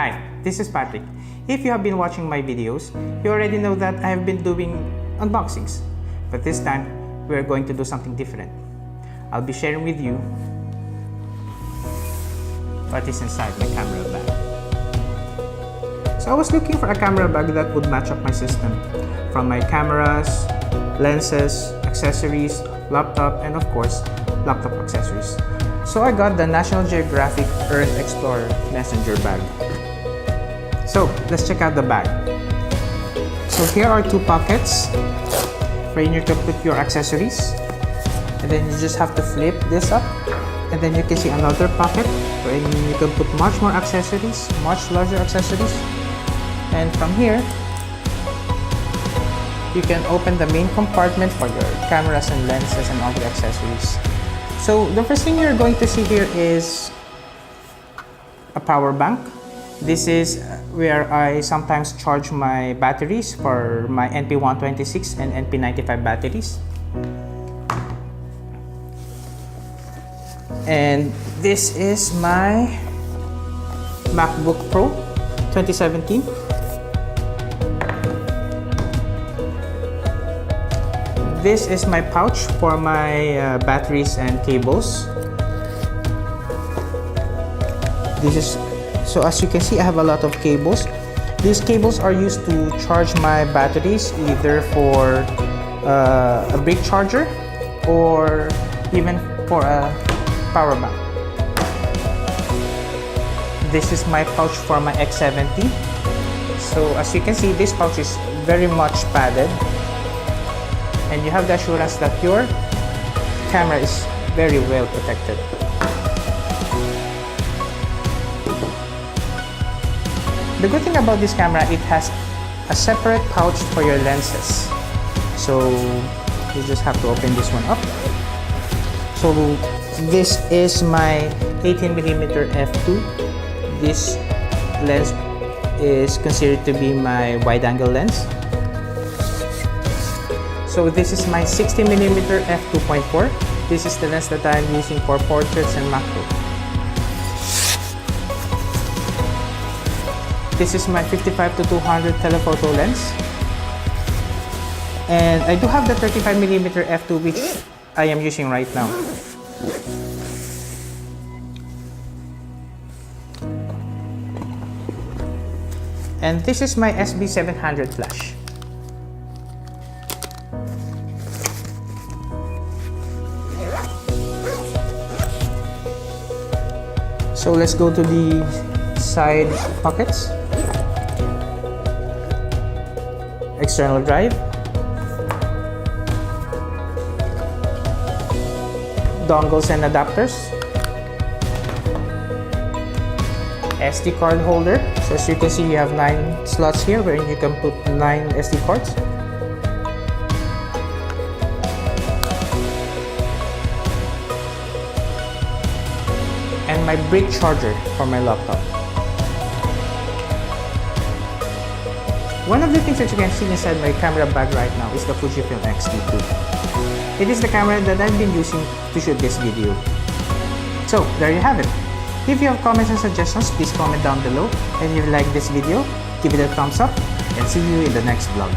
Hi, this is Patrick. If you have been watching my videos, you already know that I have been doing unboxings. But this time, we are going to do something different. I'll be sharing with you what is inside my camera bag. So I was looking for a camera bag that would match up my system, from my cameras, lenses, accessories, laptop, and of course, laptop accessories. So I got the National Geographic Earth Explorer Messenger bag. So let's check out the bag. So here are two pockets wherein you can put your accessories, and then you just have to flip this up, and then you can see another pocket wherein you can put much more accessories, much larger accessories. And from here, you can open the main compartment for your cameras and lenses and all the accessories. So the first thing you're going to see here is a power bank. This is where I sometimes charge my batteries for my NP126 and NP95 batteries. And this is my MacBook Pro 2017. This is my pouch for my batteries and cables. So as you can see, I have a lot of cables. These cables are used to charge my batteries, either for a brick charger or even for a power bank. This is my pouch for my X70. So as you can see, this pouch is very much padded, and you have the assurance that your camera is very well protected. The good thing about this camera, it has a separate pouch for your lenses. So you just have to open this one up. So this is my 18mm f2. This lens is considered to be my wide-angle lens. So this is my 60mm f2.4. This is the lens that I'm using for portraits and macro. This is my 55-200 telephoto lens. And I do have the 35mm f2, which I am using right now. And this is my SB700 flash. So let's go to the side pockets. External drive, dongles and adapters, SD card holder. So as you can see, you have 9 slots here wherein you can put 9 SD cards. And my brick charger for my laptop. One of the things that you can see inside my camera bag right now is the Fujifilm X-T2. It is the camera that I've been using to shoot this video. So there you have it. If you have comments and suggestions, please comment down below. And if you like this video, give it a thumbs up, and see you in the next vlog.